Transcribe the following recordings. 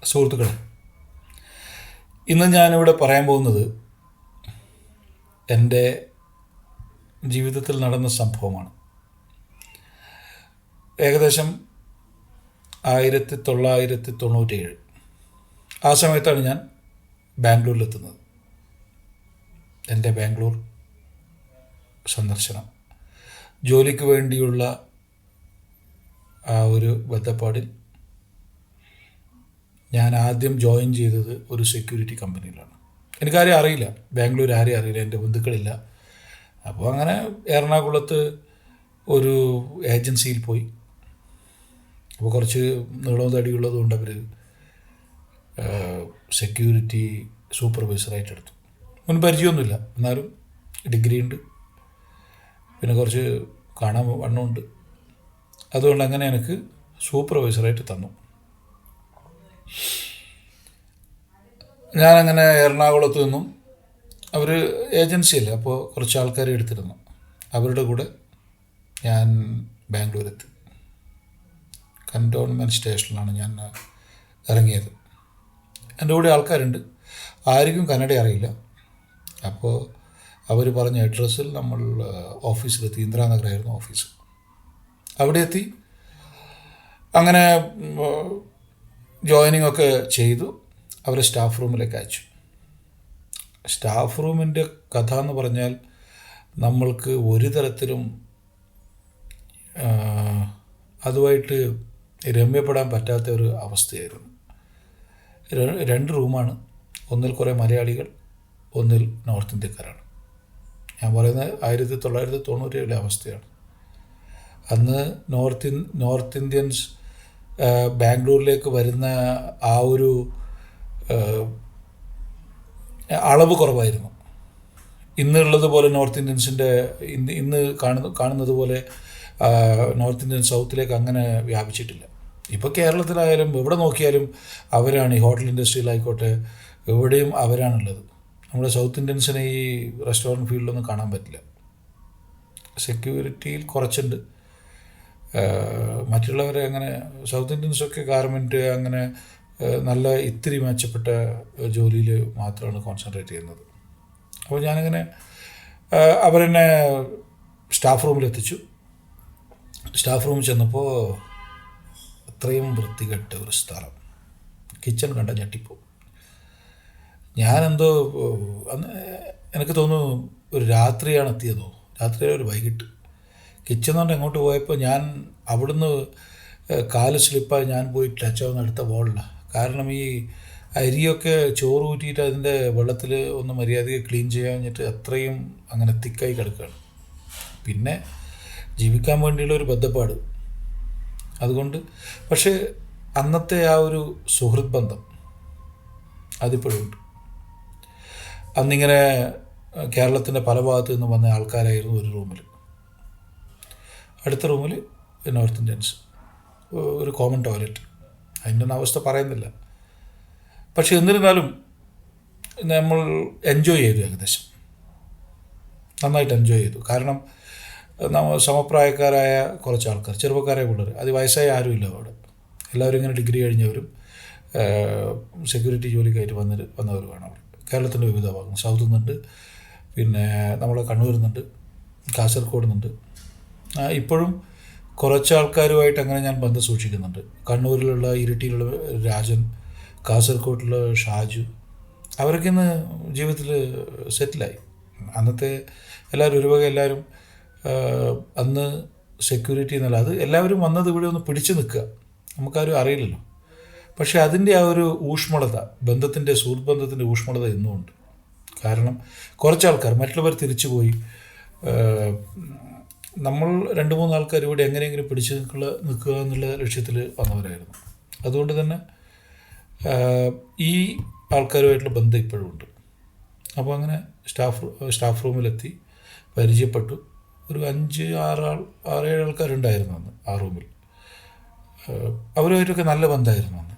സുഹൃത്തുക്കളെ, ഇന്ന് ഞാനിവിടെ പറയാൻ പോകുന്നത് എൻ്റെ ജീവിതത്തിൽ നടന്ന സംഭവമാണ്. ഏകദേശം 1997 ആ സമയത്താണ് ഞാൻ ബാംഗ്ലൂരിലെത്തുന്നത്. എൻ്റെ ബാംഗ്ലൂർ സന്ദർശനം ജോലിക്ക് വേണ്ടിയുള്ള ആ ഒരു ബന്ധപ്പാടിൽ ഞാൻ ആദ്യം ജോയിൻ ചെയ്തത് ഒരു സെക്യൂരിറ്റി കമ്പനിയിലാണ്. എനിക്കാരെയും അറിയില്ല, ബാംഗ്ലൂർ ആരെയും അറിയില്ല, എൻ്റെ ബന്ധുക്കളില്ല. അപ്പോൾ അങ്ങനെ എറണാകുളത്ത് ഒരു ഏജൻസിയിൽ പോയി. അപ്പോൾ കുറച്ച് നീളവും തടിയുള്ളത് കൊണ്ട് അവർ സെക്യൂരിറ്റി സൂപ്പർവൈസറായിട്ട് എടുത്തു. മുൻ പരിചയമൊന്നുമില്ല, എന്നാലും ഡിഗ്രി ഉണ്ട്, പിന്നെ കുറച്ച് കാണാൻ വണ്ണമുണ്ട്. അതുകൊണ്ട് അങ്ങനെ എനിക്ക് സൂപ്പർവൈസറായിട്ട് തന്നു. ഞാനങ്ങനെ എറണാകുളത്ത് നിന്നും അവർ ഏജൻസിയല്ലേ, അപ്പോൾ കുറച്ച് ആൾക്കാരെ എടുത്തിരുന്നു. അവരുടെ കൂടെ ഞാൻ ബാംഗ്ലൂരെത്തി. കൻ്റോൺമെൻറ്റ് സ്റ്റേഷനിലാണ് ഞാൻ ഇറങ്ങിയത്. എൻ്റെ കൂടെ ആൾക്കാരുണ്ട്, ആർക്കും കന്നഡ അറിയില്ല. അപ്പോൾ അവർ പറഞ്ഞ അഡ്രസ്സിൽ നമ്മൾ ഓഫീസിലെത്തി. ഇന്ദിരാനഗറായിരുന്നു ഓഫീസ്. അവിടെ എത്തി. അങ്ങനെ ജോയിനിങ് ഒക്കെ ചെയ്തു. അവരെ സ്റ്റാഫ് റൂമിലേക്ക് അയച്ചു. സ്റ്റാഫ് റൂമിൻ്റെ കഥ എന്ന് പറഞ്ഞാൽ നമ്മൾക്ക് ഒരു തരത്തിലും അതുമായിട്ട് രമ്യപ്പെടാൻ പറ്റാത്ത ഒരു അവസ്ഥയായിരുന്നു. രണ്ട് റൂമാണ്. ഒന്നിൽ കുറേ മലയാളികൾ, ഒന്നിൽ നോർത്ത് ഇന്ത്യക്കാരാണ്. ഞാൻ പറയുന്നത് 1997 അവസ്ഥയാണ്. അന്ന് നോർത്ത് ഇന്ത്യൻസ് ബാംഗ്ലൂരിലേക്ക് വരുന്ന ആ ഒരു അളവ് കുറവായിരുന്നു. ഇന്നുള്ളത് പോലെ നോർത്ത് ഇന്ത്യൻസിൻ്റെ ഇന്ന് കാണുന്നത് പോലെ നോർത്ത് ഇന്ത്യൻ സൗത്തിലേക്ക് അങ്ങനെ വ്യാപിച്ചിട്ടില്ല. ഇപ്പോൾ കേരളത്തിലായാലും എവിടെ നോക്കിയാലും അവരാണ്. ഈ ഹോട്ടൽ ഇൻഡസ്ട്രിയിലായിക്കോട്ടെ, എവിടെയും അവരാണുള്ളത്. നമ്മുടെ സൗത്ത് ഇന്ത്യൻസിനെ ഈ റെസ്റ്റോറൻറ്റ് ഫീൽഡിലൊന്നും കാണാൻ പറ്റില്ല. സെക്യൂരിറ്റിയിൽ കുറച്ചുണ്ട്. മറ്റുള്ളവരെ അങ്ങനെ സൗത്ത് ഇന്ത്യൻസൊക്കെ ഗാർമെൻറ്റ് അങ്ങനെ നല്ല ഇത്തിരി മെച്ചപ്പെട്ട ജോലിയിൽ മാത്രമാണ് കോൺസെൻട്രേറ്റ് ചെയ്യുന്നത്. അപ്പോൾ ഞാനിങ്ങനെ അവരെന്നെ സ്റ്റാഫ് റൂമിലെത്തിച്ചു. സ്റ്റാഫ് റൂമിൽ ചെന്നപ്പോൾ അത്രയും വൃത്തികെട്ട ഒരു സ്ഥലം. കിച്ചൺ കണ്ട ഞെട്ടിപ്പോവും. ഞാനെന്തോ അന്ന് എനിക്ക് തോന്നുന്നു ഒരു രാത്രിയാണ് എത്തിയതോ, രാത്രിയോ ഒരു വൈകിട്ട്. കിച്ചൺ കൊണ്ട് എങ്ങോട്ട് പോയപ്പോൾ ഞാൻ അവിടുന്ന് കാല് സ്ലിപ്പായി ഞാൻ പോയി ടച്ച് ആവുന്ന അടുത്ത വോളിലാണ്. കാരണം ഈ അരിയൊക്കെ ചോറ് ഊറ്റിയിട്ട് അതിൻ്റെ വെള്ളത്തിൽ ഒന്ന് മര്യാദയ്ക്ക് ക്ലീൻ ചെയ്യാൻ കഴിഞ്ഞിട്ട് അത്രയും അങ്ങനെ തിക്കായി കിടക്കുകയാണ്. പിന്നെ ജീവിക്കാൻ വേണ്ടിയുള്ള ഒരു ബദ്ധപ്പാട് അതുകൊണ്ട്. പക്ഷേ അന്നത്തെ ആ ഒരു സുഹൃത്ത് ബന്ധം അതിപ്പോഴും ഉണ്ട്. അന്നിങ്ങനെ കേരളത്തിൻ്റെ പല ഭാഗത്തു നിന്ന് വന്ന ആൾക്കാരായിരുന്നു ഒരു റൂമിൽ. അടുത്ത റൂമിൽ നോർത്ത് ഇന്ത്യൻസ്, ഒരു കോമൺ ടോയ്ലറ്റ്. അതിൻ്റെ ഒന്നും അവസ്ഥ പറയുന്നില്ല. പക്ഷെ എന്നിരുന്നാലും നമ്മൾ എൻജോയ് ചെയ്തു, ഏകദേശം നന്നായിട്ട് എൻജോയ് ചെയ്തു. കാരണം നമ്മൾ സമപ്രായക്കാരായ കുറച്ച് ആൾക്കാർ, ചെറുപ്പക്കാരായ പിള്ളേർ, അത് വയസ്സായ ആരുമില്ല അവിടെ. എല്ലാവരും ഇങ്ങനെ ഡിഗ്രി കഴിഞ്ഞവരും സെക്യൂരിറ്റി ജോലിക്കായിട്ട് വന്നവരുമാണ് അവിടെ. കേരളത്തിൻ്റെ വിവിധ ഭാഗം, സൗത്ത് നിന്നുണ്ട്, പിന്നെ നമ്മളെ കണ്ണൂരിൽ നിന്നുണ്ട്, കാസർഗോഡ് നിന്നുണ്ട്. ഇപ്പോഴും കുറച്ച് ആൾക്കാരുമായിട്ട് അങ്ങനെ ഞാൻ ബന്ധം സൂക്ഷിക്കുന്നുണ്ട്. കണ്ണൂരിലുള്ള ഇരിട്ടിയിലുള്ള രാജൻ, കാസർഗോഡിലുള്ള ഷാജു, അവരൊക്കെ ഇന്ന് ജീവിതത്തിൽ സെറ്റിലായി. അന്നത്തെ എല്ലാവരും ഒരുവക എല്ലാവരും അന്ന് സെക്യൂരിറ്റി എന്നല്ല, അത് എല്ലാവരും വന്നത് ഇവിടെ ഒന്ന് പിടിച്ചു നിൽക്കുക, നമുക്കാരും അറിയില്ലല്ലോ. പക്ഷേ അതിൻ്റെ ആ ഒരു ഊഷ്മളത, സുഹൃത്ത് ബന്ധത്തിൻ്റെ ഊഷ്മളത ഇന്നുമുണ്ട്. കാരണം കുറച്ച് ആൾക്കാർ, മറ്റുള്ളവർ തിരിച്ചുപോയി. നമ്മൾ 2-3 ആൾക്കാർ ഇവിടെ എങ്ങനെയെങ്കിലും പിടിച്ചു നിൽക്കുക എന്നുള്ള ലക്ഷ്യത്തിൽ വന്നവരായിരുന്നു. അതുകൊണ്ട് തന്നെ ഈ ആൾക്കാരുമായിട്ടുള്ള ബന്ധം ഇപ്പോഴും ഉണ്ട്. അപ്പോൾ അങ്ങനെ സ്റ്റാഫ് റൂമിലെത്തി, പരിചയപ്പെട്ടു. ഒരു 5-6-7 ആൾക്കാരുണ്ടായിരുന്നു അന്ന് ആ റൂമിൽ. അവരുമായിട്ടൊക്കെ നല്ല ബന്ധമായിരുന്നു അന്ന്.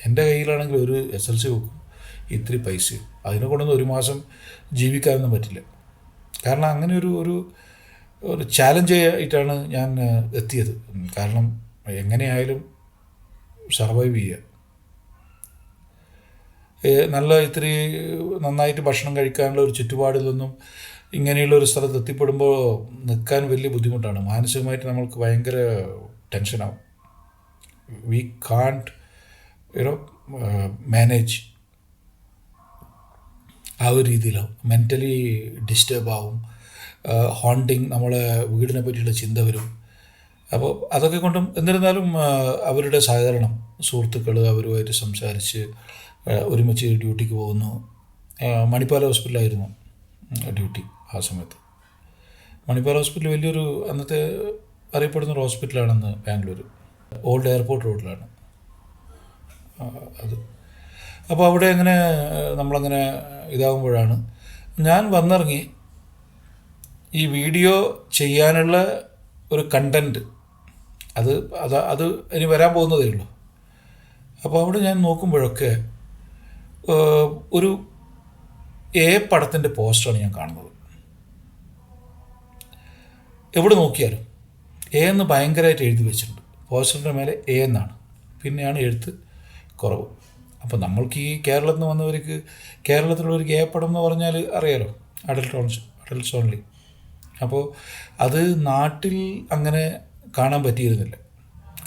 എൻ്റെ കയ്യിലാണെങ്കിൽ ഒരു SLC ബുക്കും ഇത്തിരി പൈസയും, അതിനെ കൊണ്ടൊന്നും ഒരു മാസം ജീവിക്കാനൊന്നും പറ്റില്ല. കാരണം അങ്ങനെ ഒരു ചാലഞ്ച് ആയിട്ടാണ് ഞാൻ എത്തിയത്. കാരണം എങ്ങനെയായാലും സർവൈവ് ചെയ്യുക. നല്ല ഇത്തിരി നന്നായിട്ട് ഭക്ഷണം കഴിക്കാനുള്ള ഒരു ചുറ്റുപാടിൽ നിന്നും ഇങ്ങനെയുള്ള ഒരു സ്ഥലത്ത് എത്തിപ്പെടുമ്പോൾ നിൽക്കാൻ വലിയ ബുദ്ധിമുട്ടാണ്. മാനസികമായിട്ട് നമ്മൾക്ക് ഭയങ്കര ടെൻഷനാവും. We can't you know manage. ആ ഒരു രീതിയിലാവും. മെൻ്റലി ഡിസ്റ്റർബ് ആവും. ഹോണ്ടിങ്, നമ്മളെ വീടിനെ പറ്റിയുള്ള ചിന്ത വരും. അപ്പോൾ അതൊക്കെ കൊണ്ടും എന്നിരുന്നാലും അവരുടെ സഹകരണം, സുഹൃത്തുക്കൾ അവരുമായിട്ട് സംസാരിച്ച് ഒരുമിച്ച് ഡ്യൂട്ടിക്ക് പോകുന്നു. മണിപ്പാൽ ഹോസ്പിറ്റലായിരുന്നു ഡ്യൂട്ടി ആ സമയത്ത്. മണിപ്പാൽ ഹോസ്പിറ്റൽ വലിയൊരു അന്നത്തെ അറിയപ്പെടുന്നൊരു ഹോസ്പിറ്റലാണെന്ന് ബാംഗ്ലൂർ. ഓൾഡ് എയർപോർട്ട് റോഡിലാണ് അത്. അപ്പോൾ അവിടെ അങ്ങനെ നമ്മളങ്ങനെ ഇതാകുമ്പോഴാണ് ഞാൻ വന്നിറങ്ങി ഈ വീഡിയോ ചെയ്യാനുള്ള ഒരു കണ്ടൻറ്റ് അത് ഇനി വരാൻ പോകുന്നതേ ഉള്ളൂ. അപ്പോൾ അവിടെ ഞാൻ നോക്കുമ്പോഴൊക്കെ ഒരു പടത്തിൻ്റെ പോസ്റ്ററാണ് ഞാൻ കാണുന്നത്. എവിടെ നോക്കിയാലും എന്ന് ഭയങ്കരമായിട്ട് എഴുതി വെച്ചിട്ടുണ്ട്. പോസ്റ്ററിൻ്റെ മേലെ എന്നാണ്, പിന്നെയാണ് എഴുത്ത് കുറവ്. അപ്പോൾ നമ്മൾക്ക് ഈ കേരളത്തിൽ നിന്ന് വന്നവർക്ക് കേരളത്തിലുള്ളവർക്ക് പടം എന്ന് പറഞ്ഞാൽ അറിയാലോ, അഡൽട്സ് ഓൺലി. അപ്പോൾ അത് നാട്ടിൽ അങ്ങനെ കാണാൻ പറ്റിയിരുന്നില്ല.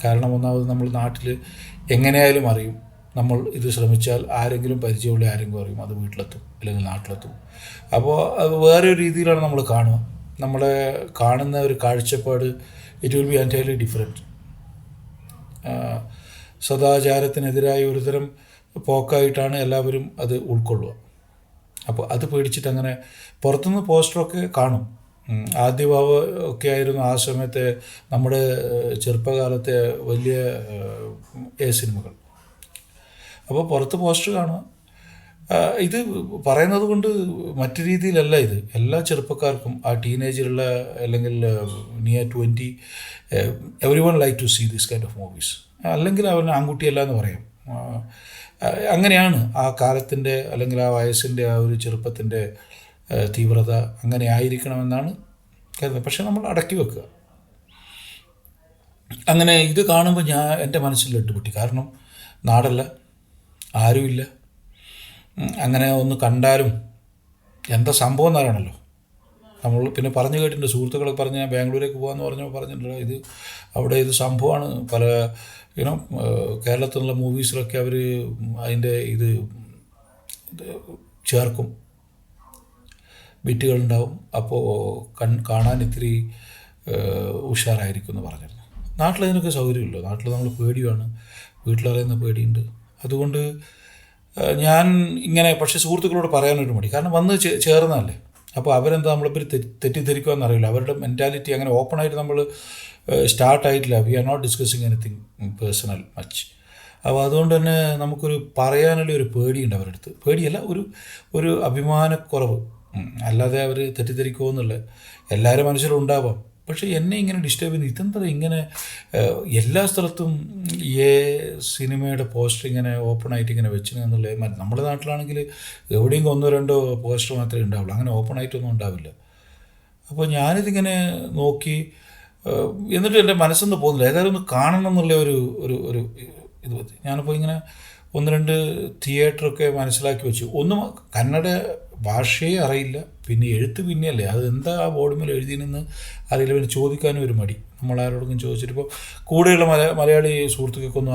കാരണം ഒന്നാമത് നമ്മൾ നാട്ടിൽ എങ്ങനെയായാലും അറിയും, നമ്മൾ ഇത് ശ്രമിച്ചാൽ ആരെങ്കിലും പരിചയമുള്ള ആരെങ്കിലും അറിയും, അത് വീട്ടിലെത്തും അല്ലെങ്കിൽ നാട്ടിലെത്തും. അപ്പോൾ അത് വേറെ ഒരു രീതിയിലാണ് നമ്മൾ കാണുക. നമ്മളെ കാണുന്ന ഒരു കാഴ്ചപ്പാട് it will be entirely different. സദാചാരത്തിനെതിരായ ഒരുതരം പോക്കായിട്ടാണ് എല്ലാവരും അത് ഉൾക്കൊള്ളുക. അപ്പോൾ അത് പേടിച്ചിട്ട് അങ്ങനെ പുറത്തുനിന്ന് പോസ്റ്ററൊക്കെ കാണും. ആദ്യഭാവം ഒക്കെ ആയിരുന്നു ആ സമയത്തെ നമ്മുടെ ചെറുപ്പകാലത്തെ വലിയ സിനിമകൾ. അപ്പോൾ പുറത്ത് പോസ്റ്റർ കാണുക. ഇത് പറയുന്നത് കൊണ്ട് മറ്റു രീതിയിലല്ല. ഇത് എല്ലാ ചെറുപ്പക്കാർക്കും, ആ ടീനേജിലുള്ള അല്ലെങ്കിൽ near 20, everyone like to see this kind of movies. അല്ലെങ്കിൽ അവൻ ആൺകുട്ടിയല്ല എന്ന് പറയാം. അങ്ങനെയാണ് ആ കാലത്തിൻ്റെ അല്ലെങ്കിൽ ആ വയസ്സിൻ്റെ ആ ഒരു ചെറുപ്പത്തിൻ്റെ തീവ്രത അങ്ങനെ ആയിരിക്കണമെന്നാണ് കരുതുന്നത്. പക്ഷെ നമ്മൾ അടക്കി വെക്കുക. അങ്ങനെ ഇത് കാണുമ്പോൾ എൻ്റെ മനസ്സിൽ ഇട്ടുപൊട്ടി. കാരണം നാടല്ല, ആരുമില്ല. അങ്ങനെ ഒന്ന് കണ്ടാലും എന്താ സംഭവം എന്നാണല്ലോ നമ്മൾ പിന്നെ പറഞ്ഞു കേട്ടിട്ടുണ്ട്. സുഹൃത്തുക്കളൊക്കെ പറഞ്ഞ് ഞാൻ ബാംഗ്ലൂരേക്ക് പോകാമെന്ന് പറഞ്ഞിട്ടുണ്ടല്ലോ. ഇത് അവിടെ ഇത് സംഭവമാണ്. പല കേരളത്തിലുള്ള മൂവീസിലൊക്കെ അവർ അതിൻ്റെ ഇത് ചേർക്കും, ബിറ്റുകളുണ്ടാവും. അപ്പോൾ കാണാൻ ഇത്തിരി ഉഷാറായിരിക്കും എന്ന് പറഞ്ഞിരുന്നു. നാട്ടിലതിനൊക്കെ സൗകര്യമില്ല. നാട്ടിൽ നമ്മൾ പേടിയാണ്, വീട്ടിലറിയുന്ന പേടിയുണ്ട്. അതുകൊണ്ട് ഞാൻ ഇങ്ങനെ, പക്ഷേ സുഹൃത്തുക്കളോട് പറയാനൊരു മടി. കാരണം വന്ന് ചേർന്നതല്ലേ. അപ്പോൾ അവരെന്താ നമ്മളെപ്പറ്റി തെറ്റിദ്ധരിക്കുമെന്ന് അറിയില്ല. അവരുടെ മെൻറ്റാലിറ്റി അങ്ങനെ ഓപ്പണായിട്ട് നമ്മൾ സ്റ്റാർട്ടായിട്ടില്ല. We are not discussing anything personal much. അപ്പോൾ അതുകൊണ്ട് തന്നെ നമുക്കൊരു പറയാനുള്ള ഒരു പേടിയുണ്ട് അവരുടെ അടുത്ത്. പേടിയല്ല, ഒരു അഭിമാനക്കുറവ്. അല്ലാതെ അവർ തെറ്റിദ്ധരിക്കുമോ എന്നുള്ള എല്ലാവരും മനസ്സിലും ഉണ്ടാവാം. പക്ഷേ എന്നെ ഇങ്ങനെ ഡിസ്റ്റർബ് ചെയ്യുന്നത് ഇതെന്താ ഇങ്ങനെ എല്ലാ സ്ഥലത്തും സിനിമയുടെ പോസ്റ്റർ ഇങ്ങനെ ഓപ്പണായിട്ട് ഇങ്ങനെ വെച്ചിന് എന്നുള്ളത്. നമ്മുടെ നാട്ടിലാണെങ്കിൽ എവിടെയെങ്കിലും 1-2 പോസ്റ്റർ മാത്രമേ ഉണ്ടാവുള്ളൂ, അങ്ങനെ ഓപ്പണായിട്ടൊന്നും ഉണ്ടാവില്ല. അപ്പോൾ ഞാനിതിങ്ങനെ നോക്കി, എന്നിട്ട് എൻ്റെ മനസ്സൊന്നും പോകുന്നില്ല. ഏതായാലും ഒന്ന് കാണണം എന്നുള്ള ഒരു ഇത് പറ്റി ഞാനിപ്പോൾ ഇങ്ങനെ 1-2 തിയേറ്ററൊക്കെ മനസ്സിലാക്കി വെച്ചു. ഒന്നും കന്നഡ ഭാഷയെ അറിയില്ല, പിന്നെ എഴുത്ത് പിന്നെയല്ലേ, അത് എന്താ ആ ബോർഡ് മേൽ എഴുതിയെന്ന് അറിയില്ല. പിന്നെ ചോദിക്കാനും ഒരു മടി. നമ്മളാരോടൊന്നും ചോദിച്ചിട്ട് ഇപ്പോൾ കൂടെയുള്ള മലയാളി സുഹൃത്തുക്കൾക്കൊന്നും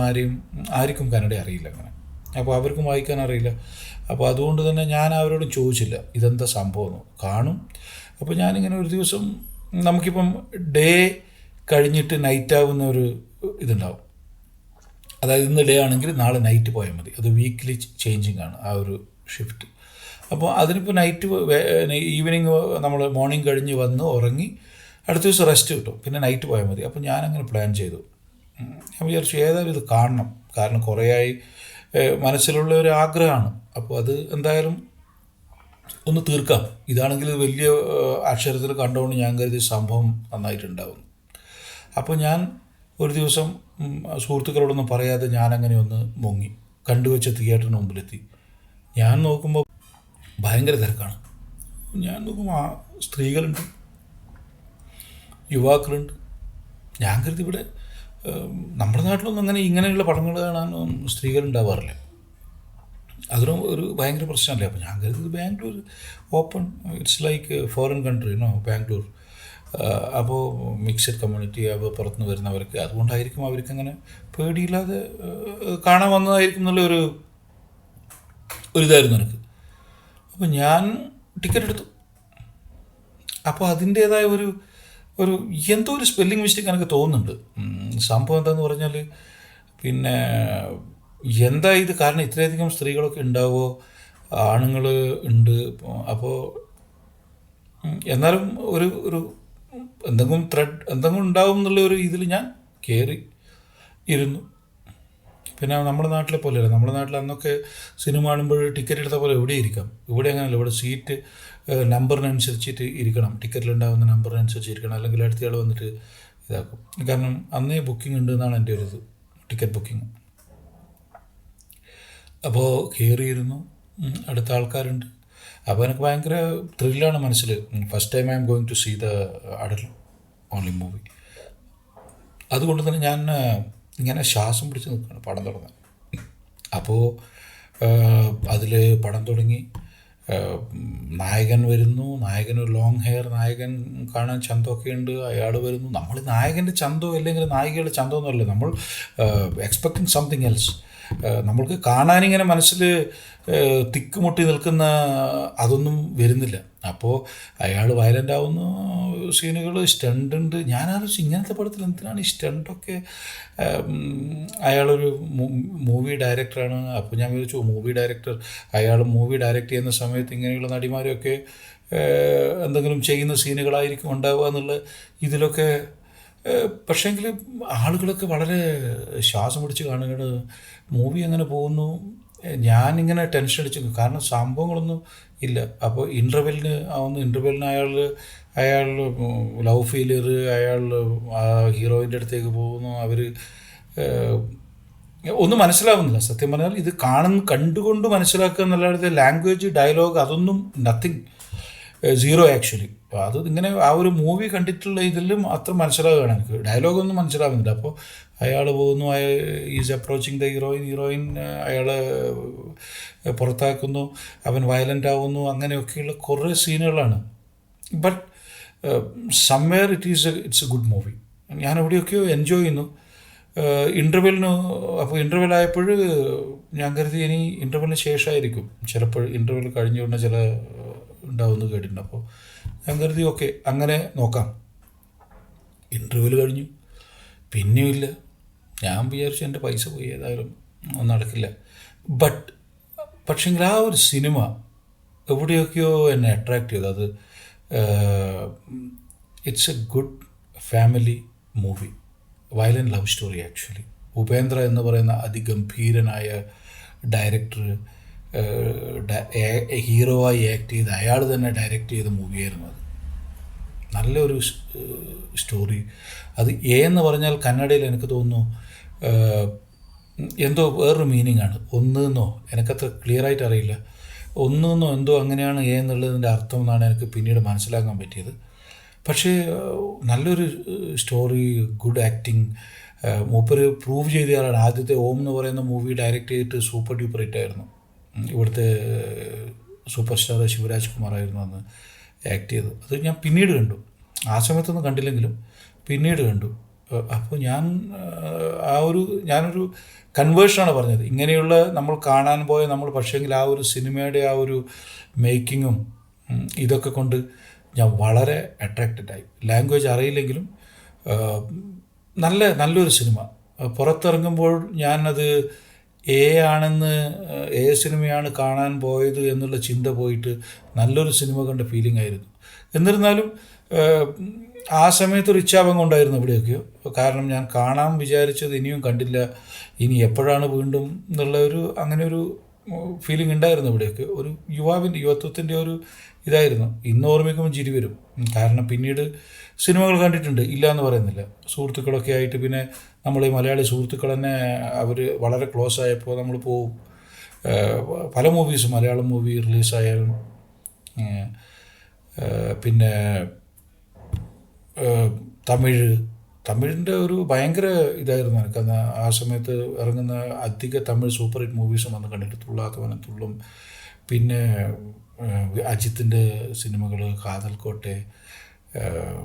ആർക്കും കന്നഡ അറിയില്ല അങ്ങനെ. അപ്പോൾ അവർക്കും വായിക്കാൻ അറിയില്ല. അപ്പോൾ അതുകൊണ്ട് തന്നെ ഞാൻ അവരോട് ചോദിച്ചില്ല ഇതെന്താ സംഭവം. കാണും. അപ്പോൾ ഞാനിങ്ങനെ ഒരു ദിവസം, നമുക്കിപ്പം ഡേ കഴിഞ്ഞിട്ട് നൈറ്റ് ആവുന്ന ഒരു ഇതുണ്ടാവും. അതായത് ഇന്ന് ഡേ ആണെങ്കിൽ നാളെ നൈറ്റ് പോയാൽ മതി. അത് വീക്ക്ലി ചേഞ്ചിങ് ആണ് ആ ഒരു ഷിഫ്റ്റ്. അപ്പോൾ അതിനിപ്പോൾ ഈവനിങ് നമ്മൾ മോർണിംഗ് കഴിഞ്ഞ് വന്ന് ഉറങ്ങി അടുത്ത ദിവസം റെസ്റ്റ് കിട്ടും, പിന്നെ നൈറ്റ് പോയാൽ മതി. അപ്പോൾ ഞാനങ്ങനെ പ്ലാൻ ചെയ്തു. ഞാൻ വിചാരിച്ചു ഏതായാലും ഇത് കാണണം. കാരണം കുറേയായി മനസ്സിലുള്ള ഒരു ആഗ്രഹമാണ്. അപ്പോൾ അത് എന്തായാലും ഒന്ന് തീർക്കാം. ഇതാണെങ്കിൽ വലിയ അക്ഷരത്തിൽ കണ്ടുകൊണ്ട് ഞാൻ കരുതിയ സംഭവം നന്നായിട്ടുണ്ടാവുന്നു. അപ്പോൾ ഞാൻ ഒരു ദിവസം സുഹൃത്തുക്കളോടൊന്നും പറയാതെ ഞാനങ്ങനെ ഒന്ന് മുങ്ങി കണ്ടുവച്ച തിയേറ്ററിന് മുമ്പിലെത്തി. ഞാൻ നോക്കുമ്പോൾ ഭയങ്കര തിരക്കാണ്. ഞാൻ നോക്കുമ്പോൾ സ്ത്രീകളുണ്ട്, യുവാക്കളുണ്ട്. ഞാൻ കരുതി ഇവിടെ നമ്മുടെ നാട്ടിലൊന്നും ഇങ്ങനെയുള്ള പടങ്ങൾ കാണാൻ സ്ത്രീകളുണ്ടാവാറില്ല. അതൊരു ഒരു ഭയങ്കര പ്രശ്നമല്ലേ. അപ്പോൾ ഞാൻ കരുതി Bangalore open, it's like foreign country no Bangalore. അപ്പോൾ മിക്സഡ് കമ്മ്യൂണിറ്റി, അപ്പോൾ പുറത്തുനിന്ന് വരുന്നവർക്ക് അതുകൊണ്ടായിരിക്കും അവർക്കങ്ങനെ പേടിയില്ലാതെ കാണാൻ വന്നതായിരിക്കും എന്നുള്ള ഒരിതായിരുന്നു എനിക്ക്. അപ്പോൾ ഞാൻ ടിക്കറ്റ് എടുത്തു. അപ്പോൾ അതിൻ്റേതായ ഒരു ഒരു എന്തോ ഒരു സ്പെല്ലിംഗ് മിസ്റ്റേക്ക് എനിക്ക് തോന്നുന്നുണ്ട്. സംഭവം എന്താണെന്ന് പറഞ്ഞാൽ പിന്നെ എന്താ ഇത്, കാരണം ഇത്രയധികം സ്ത്രീകളൊക്കെ ഉണ്ടാവുമോ, ആണുങ്ങൾ ഉണ്ട്. അപ്പോൾ എന്നാലും ഒരു ഒരു എന്തെങ്കിലും ത്രെഡ് എന്തെങ്കിലും ഉണ്ടാവും എന്നുള്ള ഒരു ഇതിൽ ഞാൻ കയറി ഇരുന്നു. പിന്നെ നമ്മുടെ നാട്ടിലെ പോലെയല്ല, നമ്മുടെ നാട്ടിൽ അന്നൊക്കെ സിനിമ കാണുമ്പോൾ ടിക്കറ്റ് എടുത്ത പോലെ എവിടെ ഇരിക്കാം. ഇവിടെ അങ്ങനെയല്ല, ഇവിടെ സീറ്റ് നമ്പറിനനുസരിച്ചിട്ട് ഇരിക്കണം, ടിക്കറ്റിലുണ്ടാകുന്ന നമ്പറിനനുസരിച്ച് ഇരിക്കണം, അല്ലെങ്കിൽ അടുത്തയാൾ വന്നിട്ട് ഇതാക്കും. കാരണം അന്നേ ബുക്കിംഗ് ഉണ്ട് എന്നാണ് എൻ്റെ ഒരു ഇത്, ടിക്കറ്റ് ബുക്കിംഗ്. അപ്പോൾ കയറിയിരുന്നു, അടുത്ത ആൾക്കാരുണ്ട്. അപ്പോൾ എനിക്ക് ഭയങ്കര ത്രില്ലാണ് മനസ്സിൽ. First time I'm going to see the adult only movie. അതുകൊണ്ട് തന്നെ ഞാൻ ഇങ്ങനെ ശ്വാസം പിടിച്ച് നിൽക്കുകയാണ് പടം തുടങ്ങാൻ. അപ്പോൾ അതിൽ പടം തുടങ്ങി, നായകൻ വരുന്നു. നായകൻ ഒരു ലോങ് ഹെയർ നായകൻ, കാണാൻ ചന്തമൊക്കെ ഉണ്ട്. അയാൾ വരുന്നു. നമ്മൾ നായകൻ്റെ ചന്തോ അല്ലെങ്കിൽ നായികയുടെ ചന്തോ എന്നല്ല, നമ്മൾ എക്സ്പെക്ടിങ് സംതിങ് എൽസ്. നമ്മൾക്ക് കാണാനിങ്ങനെ മനസ്സിൽ തിക്കുമുട്ടി നിൽക്കുന്ന അതൊന്നും വരുന്നില്ല. അപ്പോൾ അയാൾ വയലൻ്റ് ആവുന്ന സീനുകൾ, സ്റ്റണ്ട് ഉണ്ട്. ഞാനാലോചിച്ചു ഇങ്ങനത്തെ പടത്തിൽ എന്തിനാണ് ഈ സ്റ്റണ്ടൊക്കെ. അയാളൊരു മൂവി ഡയറക്ടറാണ്. അപ്പോൾ ഞാൻ വിചാരിച്ചു മൂവി ഡയറക്ടർ, അയാൾ മൂവി ഡയറക്റ്റ് ചെയ്യുന്ന സമയത്ത് ഇങ്ങനെയുള്ള നടിമാരെയൊക്കെ എന്തെങ്കിലും ചെയ്യുന്ന സീനുകളായിരിക്കും ഉണ്ടാവുക എന്നുള്ള ഇതിലൊക്കെ. പക്ഷേങ്കിൽ ആളുകളൊക്കെ വളരെ ശ്വാസം പിടിച്ച് കാണുകയാണ്. മൂവി അങ്ങനെ പോകുന്നു. ഞാനിങ്ങനെ ടെൻഷൻ അടിച്ചു, കാരണം സംഭവങ്ങളൊന്നും ഇല്ല. അപ്പോൾ ഇൻ്റർവെല്ലിന് അയാൾ ലവ് ഫെയിലിയർ, അയാൾ ഹീറോയിൻ്റെ അടുത്തേക്ക് പോകുന്നു. അവർ ഒന്നും മനസ്സിലാവുന്നില്ല. സത്യം പറഞ്ഞാൽ ഇത് കണ്ടുകൊണ്ട് മനസ്സിലാക്കുക എന്നല്ലാതെ ലാംഗ്വേജ്, ഡയലോഗ് അതൊന്നും നത്തിങ്, സീറോ ആക്ച്വലി. അപ്പോൾ അത് ഇങ്ങനെ ആ ഒരു മൂവി കണ്ടിട്ടുള്ള ഇതിലും അത്ര മനസ്സിലാവുകയാണ് എനിക്ക്. ഡയലോഗൊന്നും മനസ്സിലാവുന്നില്ല. അപ്പോൾ അയാൾ പോകുന്നു, ഈസ് അപ്രോച്ചിങ് ദ ഹീറോയിൻ അയാളെ പുറത്താക്കുന്നു, അവൻ വയലൻ്റ് ആവുന്നു. അങ്ങനെയൊക്കെയുള്ള കുറേ സീനുകളാണ്. But somewhere it's a good movie. ഞാൻ എവിടെയൊക്കെയോ എൻജോയ് ചെയ്യുന്നു. അപ്പോൾ ഇൻ്റർവെൽ ആയപ്പോൾ ഞാൻ കരുതി ഇനി ഇൻ്റർവെല്ലിന് ശേഷമായിരിക്കും, ചിലപ്പോൾ ഇൻ്റർവെൽ കഴിഞ്ഞുകൊണ്ട് ചില ഉണ്ടാവുമെന്ന് കേട്ടിട്ടുണ്ട്. അപ്പോൾ ഞാൻ കരുതി ഓക്കെ അങ്ങനെ നോക്കാം. ഇൻ്റർവ്യൂവിൽ കഴിഞ്ഞു, പിന്നെയുമില്ല. ഞാൻ വിചാരിച്ചു എൻ്റെ പൈസ പോയി, ഏതായാലും ഒന്നും നടക്കില്ല. പക്ഷെങ്കിൽ ആ ഒരു സിനിമ എവിടെയൊക്കെയോ എന്നെ അട്രാക്റ്റ് ചെയ്തു. അത് it's a good family movie, violent love story actually. Upendra എന്ന് പറയുന്ന അതിഗംഭീരനായ ഡയറക്ടർ ഹീറോവായി ആക്ട് ചെയ്ത് അയാൾ തന്നെ ഡയറക്റ്റ് ചെയ്ത മൂവിയായിരുന്നു അത്. നല്ലൊരു സ്റ്റോറി. അത് എന്ന് പറഞ്ഞാൽ കന്നഡയിൽ എനിക്ക് തോന്നുന്നു എന്തോ വേറൊരു മീനിങ് ആണ്. ഒന്നെന്നോ, എനിക്കത്ര ക്ലിയറായിട്ട് അറിയില്ല. ഒന്നെന്നോ എന്തോ അങ്ങനെയാണ് എന്നുള്ളതിൻ്റെ അർത്ഥം എന്നാണ് എനിക്ക് പിന്നീട് മനസ്സിലാക്കാൻ പറ്റിയത്. പക്ഷേ നല്ലൊരു സ്റ്റോറി, ഗുഡ് ആക്ടിങ്. മൂപ്പര് പ്രൂവ് ചെയ്തയാളാണ്. ആദ്യത്തെ ഓം എന്ന് പറയുന്ന മൂവി ഡയറക്റ്റ് ചെയ്തിട്ട് സൂപ്പർ ഡ്യൂപ്പർ ഹിറ്റായിരുന്നു. ഇവിടുത്തെ സൂപ്പർ സ്റ്റാർ ശിവരാജ് കുമാറായിരുന്നു അന്ന് ആക്ട് ചെയ്തത്. അത് ഞാൻ പിന്നീട് കണ്ടു, ആ സമയത്തൊന്നും കണ്ടില്ലെങ്കിലും പിന്നീട് കണ്ടു. അപ്പോൾ ഞാനൊരു കൺവേർഷനാണ് പറഞ്ഞത്. ഇങ്ങനെയുള്ള നമ്മൾ കാണാൻ പോയ നമ്മൾ പക്ഷേങ്കിൽ ആ ഒരു സിനിമയുടെ ആ ഒരു മേക്കിങ്ങും ഇതൊക്കെ കൊണ്ട് ഞാൻ വളരെ അട്രാക്റ്റഡായി. ലാംഗ്വേജ് അറിയില്ലെങ്കിലും നല്ലൊരു സിനിമ. പുറത്തിറങ്ങുമ്പോൾ ഞാനത് ഏ സിനിമയാണ് കാണാൻ പോയത് എന്നുള്ള ചിന്ത പോയിട്ട് നല്ലൊരു സിനിമ കണ്ട ഫീലിംഗ് ആയിരുന്നു. എന്നിരുന്നാലും ആ സമയത്തൊരു ഇച്ഛാഭംഗം ഉണ്ടായിരുന്നു ഇവിടെയൊക്കെയോ. കാരണം ഞാൻ കാണാൻ വിചാരിച്ചത് ഇനിയും കണ്ടില്ല, ഇനി എപ്പോഴാണ് വീണ്ടും എന്നുള്ള അങ്ങനെ ഒരു ഫീലിംഗ് ഉണ്ടായിരുന്നു ഇവിടെയൊക്കെ. ഒരു യുവത്വത്തിൻ്റെ ഒരു ഇതായിരുന്നു. ഇന്ന് ഓർമ്മിക്കുമ്പോൾ ചിരി വരും. കാരണം പിന്നീട് സിനിമകൾ കണ്ടിട്ടുണ്ട്, ഇല്ല എന്ന് പറയുന്നില്ല. സുഹൃത്തുക്കളൊക്കെ ആയിട്ട്, പിന്നെ നമ്മൾ ഈ മലയാളി സുഹൃത്തുക്കൾ തന്നെ അവർ വളരെ ക്ലോസ് ആയപ്പോൾ നമ്മൾ പോവും. പല മൂവീസും മലയാളം മൂവി റിലീസായാലും പിന്നെ തമിഴ്, തമിഴിൻ്റെ ഒരു ഭയങ്കര ഇതായിരുന്നു എനിക്ക് അന്ന്. ആ സമയത്ത് ഇറങ്ങുന്ന അധിക തമിഴ് സൂപ്പർ ഹിറ്റ് മൂവീസും വന്ന് കണ്ടിട്ട് തുള്ളാത്തവനും തുള്ളും, പിന്നെ അജിത്തിൻ്റെ സിനിമകൾ കാതൽ കോട്ടെ, ഏഹ്,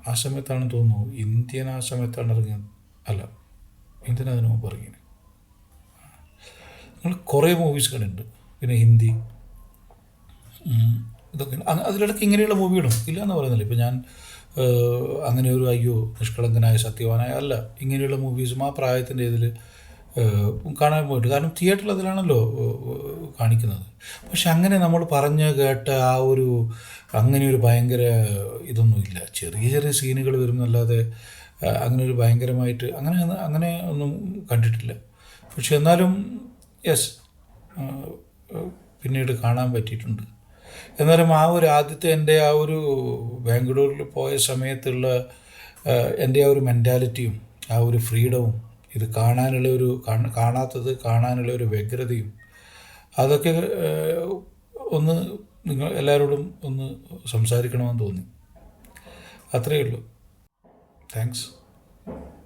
ആ സമയത്താണെന്ന് തോന്നുന്നു ഇന്ത്യൻ, ആ സമയത്താണ് ഇറങ്ങിയത്. അല്ല, ഇന്ത്യൻ അതിന് മുമ്പ് ഇറങ്ങിയത്. നിങ്ങൾ കുറേ മൂവീസ് കണ്ടിട്ടുണ്ട്. പിന്നെ ഹിന്ദി, ഇതൊക്കെ അതിലിടയ്ക്ക് ഇങ്ങനെയുള്ള മൂവികളും ഇല്ല എന്ന് പറയുന്നില്ല. ഇപ്പം ഞാൻ അങ്ങനെ ഒരു അയ്യോ നിഷ്കളങ്കനായ സത്യവാനായ അല്ല, ഇങ്ങനെയുള്ള മൂവീസും ആ പ്രായത്തിൻ്റെ ഇതിൽ കാണാൻ പോയിട്ട്, കാരണം തിയേറ്ററിൽ അതിലാണല്ലോ കാണിക്കുന്നത്. പക്ഷെ അങ്ങനെ നമ്മൾ പറഞ്ഞ് കേട്ട ആ ഒരു അങ്ങനെ ഒരു ഭയങ്കര ഇതൊന്നുമില്ല. ചെറിയ ചെറിയ സീനുകൾ വരുന്നല്ലാതെ അങ്ങനെ ഒരു ഭയങ്കരമായിട്ട് അങ്ങനെ അങ്ങനെ ഒന്നും കണ്ടിട്ടില്ല. പക്ഷെ എന്നാലും യെസ്, പിന്നീട് കാണാൻ പറ്റിയിട്ടുണ്ട്. എന്നാലും ആ ഒരു ആദ്യത്തെ എൻ്റെ ആ ഒരു ബാംഗ്ലൂരിൽ പോയ സമയത്തുള്ള എൻ്റെ ആ ഒരു മെൻറ്റാലിറ്റിയും ആ ഒരു ഫ്രീഡവും, ഇത് കാണാനുള്ള ഒരു കാണാത്തത് കാണാനുള്ള ഒരു വ്യഗ്രതയും, അതൊക്കെ ഒന്ന് നിങ്ങൾ എല്ലാവരോടും ഒന്ന് സംസാരിക്കണമെന്ന് തോന്നി. അത്രയേ ഉള്ളൂ. താങ്ക്സ്.